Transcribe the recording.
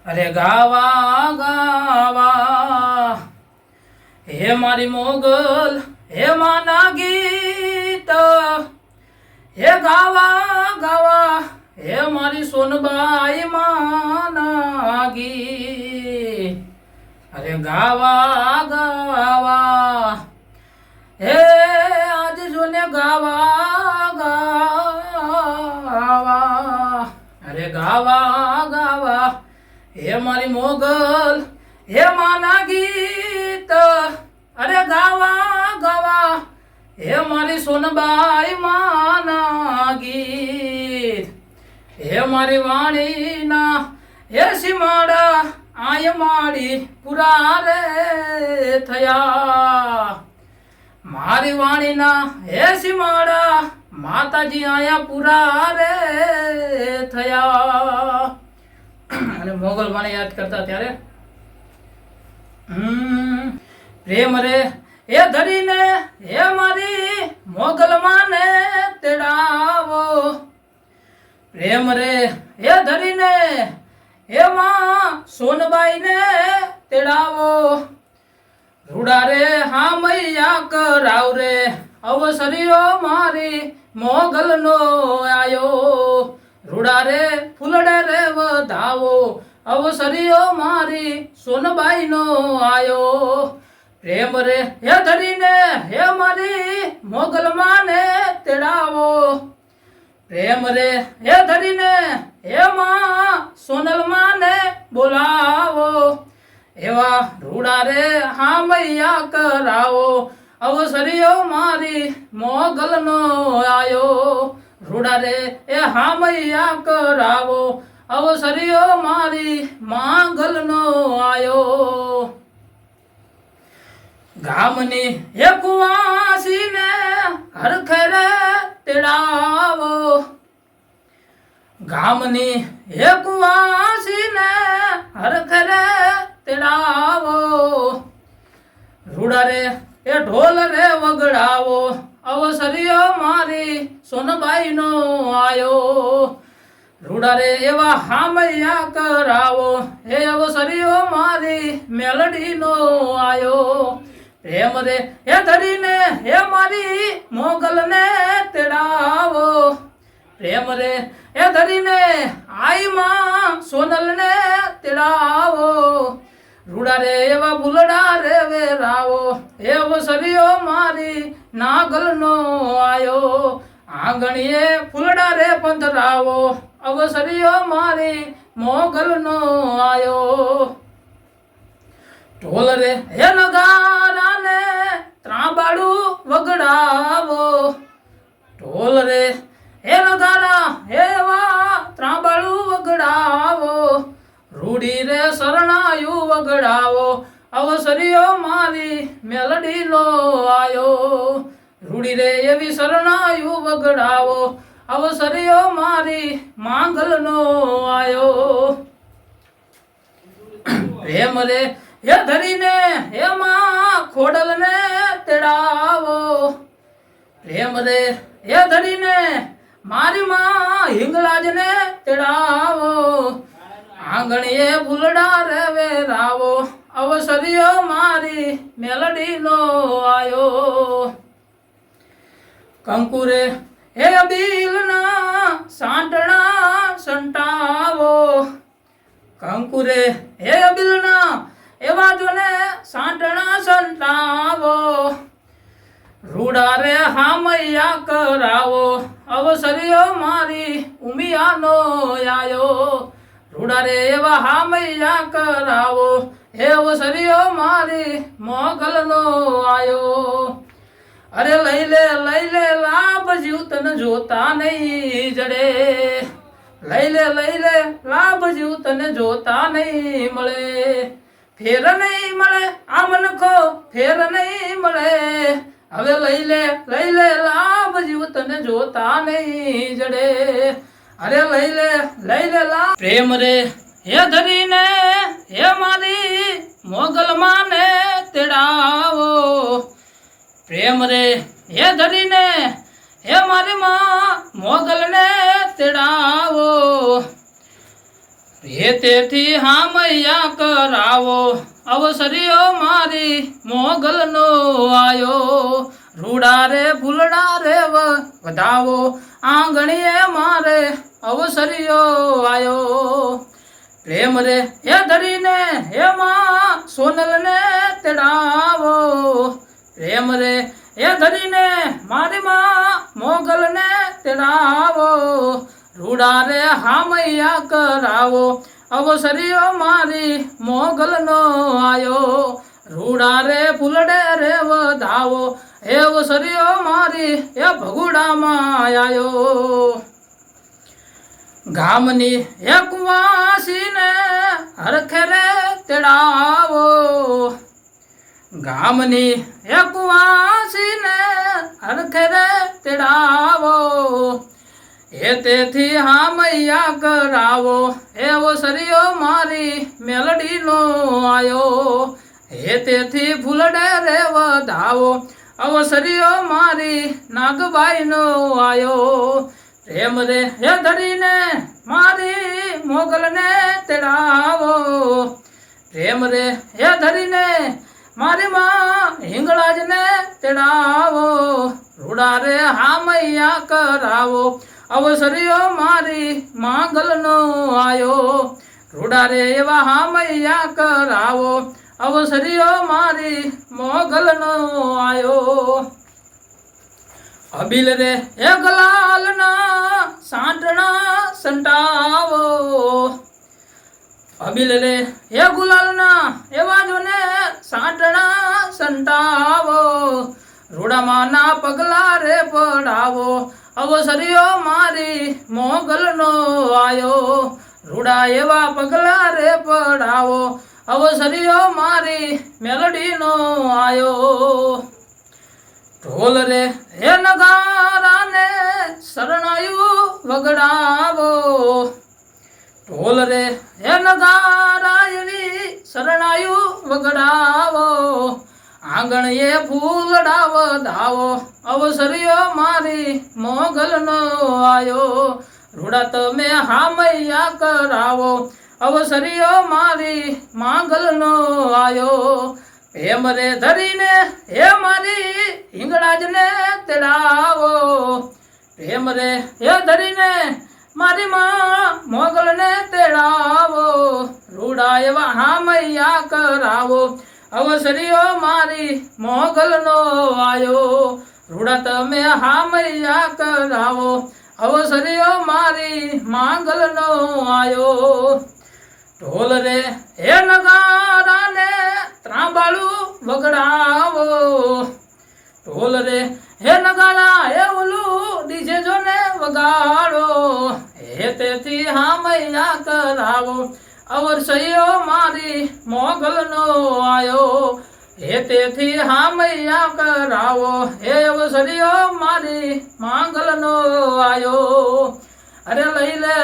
અરે ગાવા ગાવા હે મારી મોગલ હે માના ગીત હે ગાવા ગાવા હે મારી સોનબાઈ માના ગીત અરે ગાવા ગાવા હે આજ જોને ગાવા ગાવા અરે ગાવા ગાવા હે મારી મોગલ હે માના ગીત અરે ગાવા ગાવા હે મારી સોનબાઈ માના ગીત હે મારી વાણીના હે સીમાડા આય માડી પુરા રે થયા મારી વાણીના હે સીમાડા માતાજી આયા પુરા રે થયા અને મોગલ માને યાદ કરતા ત્યારે પ્રેમ રે એ ધરીને હે મારી મોગલ માને તેડાવો પ્રેમ રે એ ધરીને હે માં સોનબાઈ ને તેડાવો રૂડા રે હા મૈયા કરાવ રે અવસરીઓ મારી મોગલ નો આયો રૂડા રે ફૂલડે રે વધાવો અવસરીઓ મારી સોનબાઈ નો આયો પ્રેમ રે હે ધરીને હે મારી મોગલ માને તેડાવો પ્રેમ રે હે ધરીને હે માં સોનલ માને બોલાવો એવા રૂડા રે હા મૈયા કરાવો અવસરીઓ મારી મોગલ નો આયો રૂડા રે એ હા મૈયા કરાવો અવસરીઓ મારી માંગલ નો આયો ગામની હે કુવાસી ને હરખરે તેડાવો ગામની હે કુવાસી ને હરખરે તેડાવો રૂડા રે એ ઢોલ રે વગડાવો અવસરીઓ મારી સોનબાઈ નો આયો રૂડા રે એવા હામૈયા કરાવો હે અવસરીઓ મારી મેલડી નો આયો પ્રેમ રે હે ધરીને હે મારી મોગલ ને તેડાવો પ્રેમ રે હે ધરીને આઈ માં સોનલ ને તેડાવો રૂડા રે એવા બુલડા રે વેરાવો હે અવસરીઓ મારી નાગલ નો આયો આંગણીએ ફૂલડા રે પંધરાવો અવસરીઓ મારી મોગલ નો આયો ઢોલ રે હે નગારા ને ત્રાંબાડું વગડાવો ઢોલ રે હે નગારા હેવા ત્રાંબાડું વગડાવો રૂડી રે શરણાયું વગડાવો અવસરીઓ મારી મેલડી નો આયો રૂડી રે એવી શરણાયું વગડાવો અવસરીઓ મારી માંગલ નો આયો પ્રેમ રે હે ધરીને હે માં ખોડલ ને તેડાવો પ્રેમ રે હે ધરીને મારી માં હિંગલાજ ને તેડાવો આંગણીએ ફૂલડા રે વેરાવો અવસરીઓ મારી મેલડી નો આયો કંકુરે હે બીલના સાંટણા સંટાવો કંકુરે હે બીલના એવા જોને સાંટણા સંટાવો રૂડા રે હામૈયા કરાવો અવસરીઓ મારી ઉમિયાનો આયો રૂડા રે એવા હામૈયા કરાવો હે અવસરીઓ મારી મોગલ નો આયો અરે લઈ લે લાભ જીવ તને જોતા નહીં જડે લઈ લે લાભ જીવ તને જોતા નહીં મળે ફેર નહીં મળે આ મનખો ફેર નહીં મળે હવે લઈ લે લાભ જીવ તને જોતા નહીં જડે અરે લઈ લે લાભ પ્રેમ રે હે ધરીને હે મારી મોગલ માને તેડાવો પ્રેમ રે હે ધરીને હે મારી માં મોગલ ને તેડાવો હે તેથી હામૈયા કરાવો અવસર્યો મારી મોગલનો આયો રૂડા રે ફૂલડા રે વધાવો આંગણીએ મારે અવસર્યો આયો પ્રેમ રે હે ધરીને હે માં સોનલને તેડાવો પ્રેમ રે હે ધરીને મારી માં મોગલને તેડાવો રૂડા રે હામૈયા કરાવો અવસર્યો મારી મોગલનો આયો રૂડા રે ફૂલડે રે વધાવો હે અવસર્યો મારી એ ભગુડામાં આયો ગામની હે કુવાસીને હરખે રે તેડાવો ગામની હે કુવાસીને હરખે રે તેડાવો હે તેથી હામૈયા કરાવો હે અવસર્યો મારી મેલડીનો આયો હે તેથી ફૂલડે રે વધાવો અવસર્યો મારી નાગબાઈનો આયો પ્રેમ રે હે ધરીને મારી મોગલને તેડાવો પ્રેમ રે હે ધરીને મારી માં હિંગળાજને તેડાવો રૂડા રે હામૈયા કરાવો અવસર્યો મારી માંગલનો આયો રૂડા રે એવા હામૈયા કરાવો અવસર્યો મારી મોગલનો આયો અબિલ રે હે ગલાલના સાંટણા સંટાવો અબિલ રે હે ગુલાલના એવા જોને સાંટણા સંટાવો રૂડામાંના પગલા રે પડાવો અવસર્યો મારી મોગલનો આયો રૂડા એવા પગલા રે પડાવો અવસર્યો મારી મેલડીનો આયો ઢોલ રે હે નગારાને શરણાયું વગડાવો ઢોલ રે હે નગારાયની શરણાયું વગડાવો આંગણીએ ફૂલડા વધાવો અવસર્યો મારી મોગલનો આયો રૂડા તમે હામૈયા કરાવો અવસર્યો મારી માંગલનો આયો પ્રેમ રે ધરીને હે મારી હિંગળાજને તેડાવો પ્રેમ રે હે ધરીને મારી માં મોગલને તેડાવો રૂડા એવા હામૈયા કરાવો અવસર્યો મારી મોગલનો આયો રૂડા તમે હામૈયા કરાવો અવસર્યો મારી માંગલનો આયો ઢોલ રે હે નગારાને ત્રાંબાળું વગડાવો ઢોલ રે હે નગારા હે ઓલું ડીજે જોને વગાડો હે તેથી હામૈયા કરાવો અવસર્યો મારી મોગલનો આયો હે તેથી હામૈયા કરાવો હે અવસર્યો મારી માંગલનો આયો અરે લઈ લે